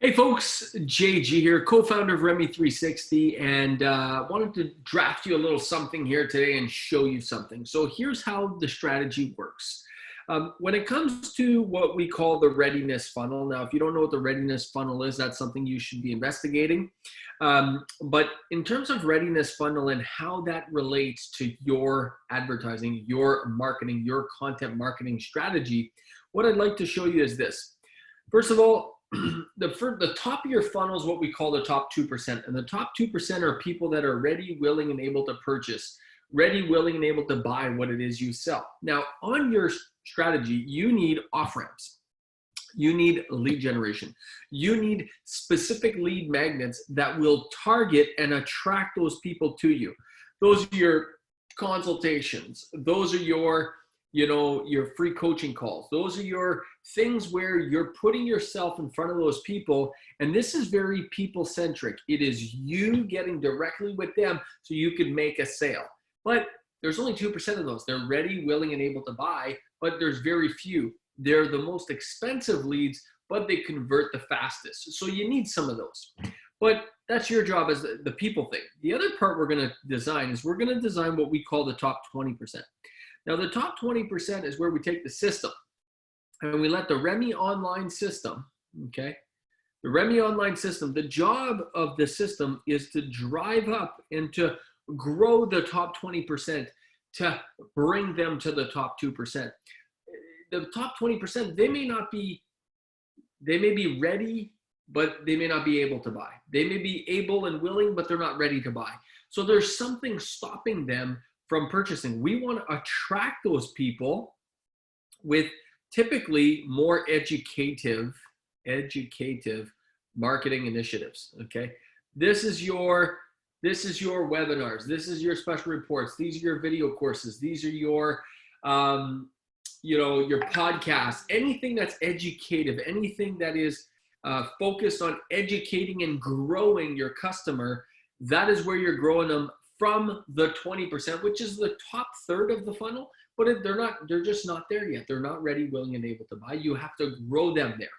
Hey folks, JG here, co-founder of Remy 360, and wanted to draft you a little something here today and show you something. So here's how the strategy works. When it comes to what we call the readiness funnel, now if you don't know what the readiness funnel is, that's something you should be investigating. But in terms of readiness funnel and how that relates to your advertising, your marketing, your content marketing strategy, what I'd like to show you is this. First of all, the top of your funnel is what we call the top 2%. And the top 2% are people that are ready, willing, and able to purchase, ready, willing, and able to buy what it is you sell. Now, on your strategy, you need off-ramps. You need lead generation. You need specific lead magnets that will target and attract those people to you. Those are your consultations. Those are your free coaching calls. Those are your things where you're putting yourself in front of those people. And this is very people-centric. It is you getting directly with them so you can make a sale. But there's only 2% of those. They're ready, willing, and able to buy, but there's very few. They're the most expensive leads, but they convert the fastest. So you need some of those. But that's your job as the people thing. The other part we're going to design is we're going to design what we call the top 20%. Now, the top 20% is where we take the system and we let the Remy online system, okay? The Remy online system, the job of the system is to drive up and to grow the top 20% to bring them to the top 2%. The top 20%, they may be ready, but they may not be able to buy. They may be able and willing, but they're not ready to buy. So there's something stopping them from purchasing. We want to attract those people with typically more educative marketing initiatives. Okay, this is your webinars. This is your special reports. These are your video courses. These are your your podcasts. Anything that's educative. Anything that is focused on educating and growing your customer. That is where you're growing them from the 20%, which is the top third of the funnel, but they're just not there yet. They're not ready, willing, and able to buy. You have to grow them there.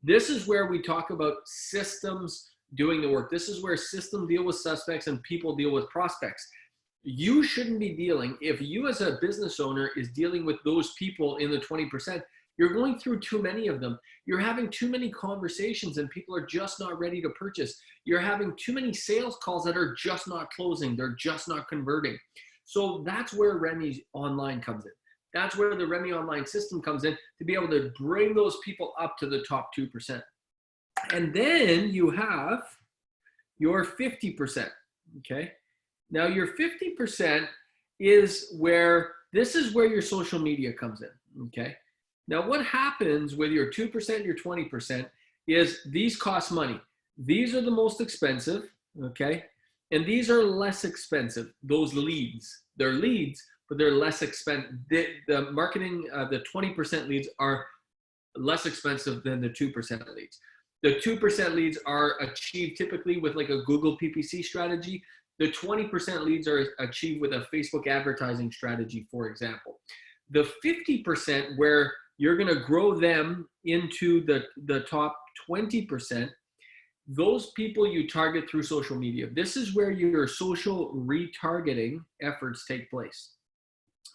This is where we talk about systems doing the work. This is where systems deal with suspects and people deal with prospects. You shouldn't be dealing, if you as a business owner is dealing with those people in the 20%, you're going through too many of them. You're having too many conversations and people are just not ready to purchase. You're having too many sales calls that are just not closing. They're just not converting. So that's where Remy Online comes in. That's where the Remy Online system comes in to be able to bring those people up to the top 2%. And then you have your 50%, okay? Now your 50% is where, this is where your social media comes in, okay? Now, what happens with your 2%, your 20% is these cost money. These are the most expensive, okay? And these are less expensive, those leads. They're leads, but they're less expensive. The marketing, the 20% leads are less expensive than the 2% leads. The 2% leads are achieved typically with like a Google PPC strategy. The 20% leads are achieved with a Facebook advertising strategy, for example. The 50% where you're going to grow them into the top 20%. Those people you target through social media. This is where your social retargeting efforts take place.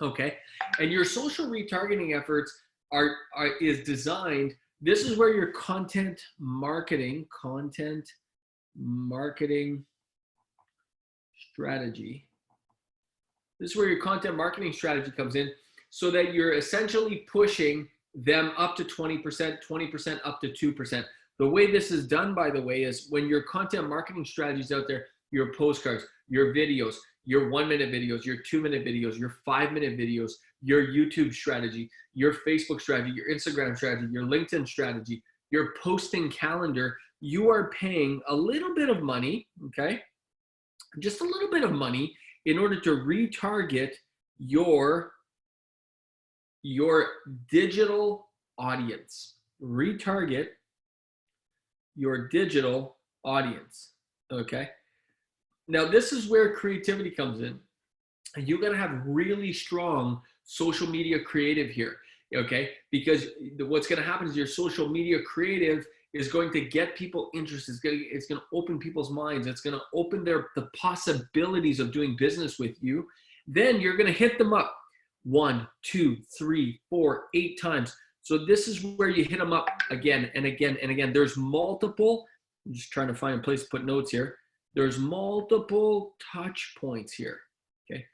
Okay, and your social retargeting efforts is designed. This is where your content marketing strategy. This is where your content marketing strategy comes in, so that you're essentially pushing them up to 20%, 20% up to 2%. The way this is done, by the way, is when your content marketing strategies out there, your postcards, your videos, your 1-minute videos, your 2-minute videos, your 5-minute videos, your YouTube strategy, your Facebook strategy, your Instagram strategy, your LinkedIn strategy, your posting calendar, you are paying a little bit of money, okay? Just a little bit of money in order to retarget your digital audience. Retarget your digital audience, okay? Now, this is where creativity comes in. You gotta have really strong social media creative here, okay? Because what's gonna happen is your social media creative is going to get people interested. It's going to open people's minds. It's going to open the possibilities of doing business with you. Then you're going to hit them up 1, 2, 3, 4, 8 times. So this is where you hit them up again and again and again. There's multiple, I'm just trying to find a place to put notes here. There's multiple touch points here, okay?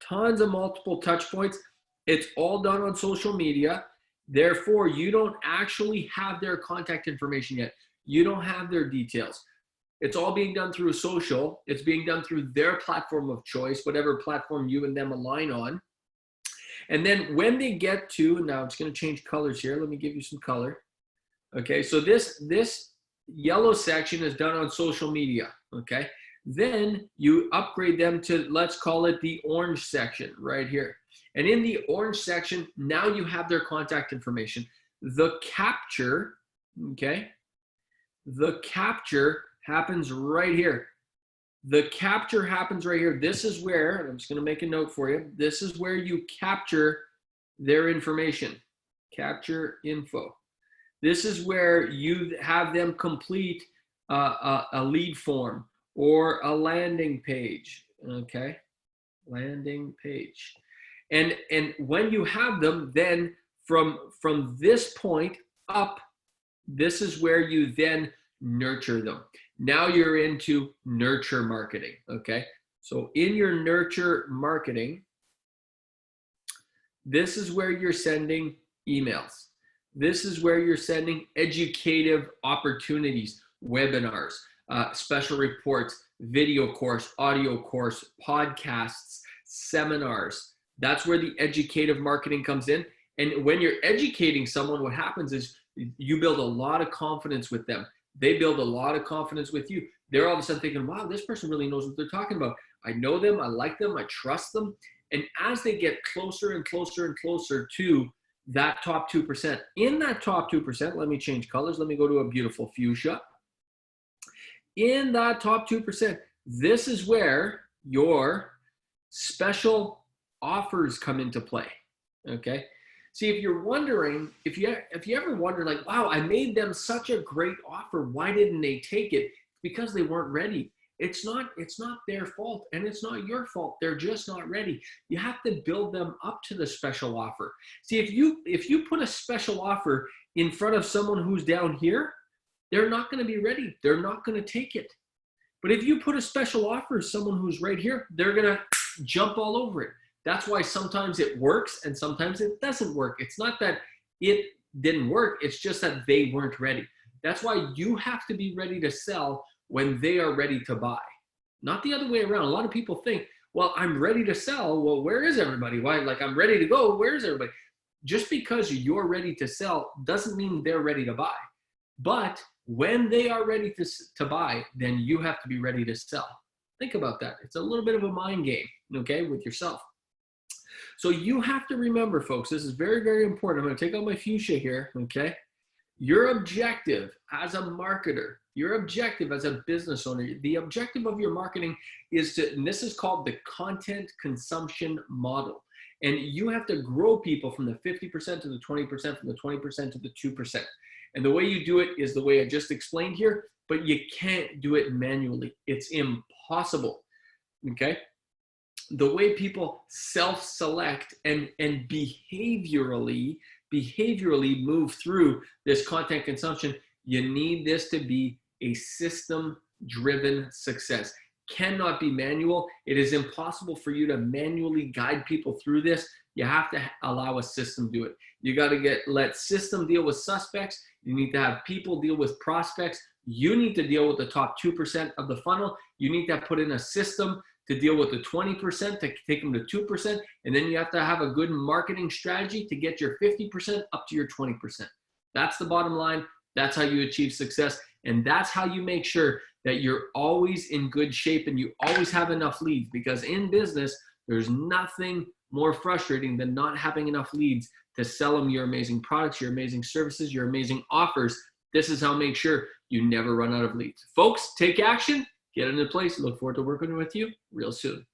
Tons of multiple touch points. It's all done on social media. Therefore, you don't actually have their contact information yet. You don't have their details. It's all being done through social. It's being done through their platform of choice, whatever platform you and them align on. And then when they get to, now it's going to change colors here. Let me give you some color. Okay, so this yellow section is done on social media, okay? Then you upgrade them to, let's call it the orange section right here. And in the orange section, now you have their contact information. The capture, okay? The capture happens right here. The capture happens right here. This is where, and I'm just going to make a note for you. This is where you capture their information. Capture info. This is where you have them complete a lead form or a landing page, okay? Landing page. And when you have them, then from this point up, this is where you then nurture them. Now you're into nurture marketing, okay? So in your nurture marketing, this is where you're sending emails. This is where you're sending educative opportunities, webinars, special reports, video course, audio course, podcasts, seminars. That's where the educative marketing comes in. And when you're educating someone, what happens is you build a lot of confidence with them. They build a lot of confidence with you. They're all of a sudden thinking, wow, this person really knows what they're talking about. I know them, I like them, I trust them. And as they get closer and closer and closer to that top 2%, in that top 2%, let me change colors. Let me go to a beautiful fuchsia. In that top 2%, this is where your special offers come into play, okay? See, if you're wondering, if you ever wonder like, wow, I made them such a great offer, why didn't they take it? Because they weren't ready. It's not their fault, and it's not your fault. They're just not ready. You have to build them up to the special offer. See, if you put a special offer in front of someone who's down here, they're not going to be ready. They're not going to take it. But if you put a special offer to someone who's right here, they're going to jump all over it. That's why sometimes it works and sometimes it doesn't work. It's not that it didn't work. It's just that they weren't ready. That's why you have to be ready to sell when they are ready to buy, not the other way around. A lot of people think, well, I'm ready to sell. Well, where is everybody? Why? Like, I'm ready to go. Where is everybody? Just because you're ready to sell doesn't mean they're ready to buy. But when they are ready to buy, then you have to be ready to sell. Think about that. It's a little bit of a mind game, okay, with yourself. So you have to remember, folks, this is very, very important. I'm going to take out my fuchsia here, okay? Your objective as a marketer, your objective as a business owner, the objective of your marketing is to, and this is called the content consumption model. And you have to grow people from the 50% to the 20%, from the 20% to the 2%. And the way you do it is the way I just explained here, but you can't do it manually. It's impossible, okay? The way people self-select and behaviorally move through this content consumption, you need this to be a system-driven success. Cannot be manual. It is impossible for you to manually guide people through this. You have to allow a system do it. You got to let system deal with suspects. You need to have people deal with prospects. You need to deal with the top 2% of the funnel. You need to put in a system to deal with the 20%, to take them to 2%. And then you have to have a good marketing strategy to get your 50% up to your 20%. That's the bottom line. That's how you achieve success. And that's how you make sure that you're always in good shape and you always have enough leads, because in business, there's nothing more frustrating than not having enough leads to sell them your amazing products, your amazing services, your amazing offers. This is how to make sure you never run out of leads. Folks, take action. Get into place. Look forward to working with you real soon.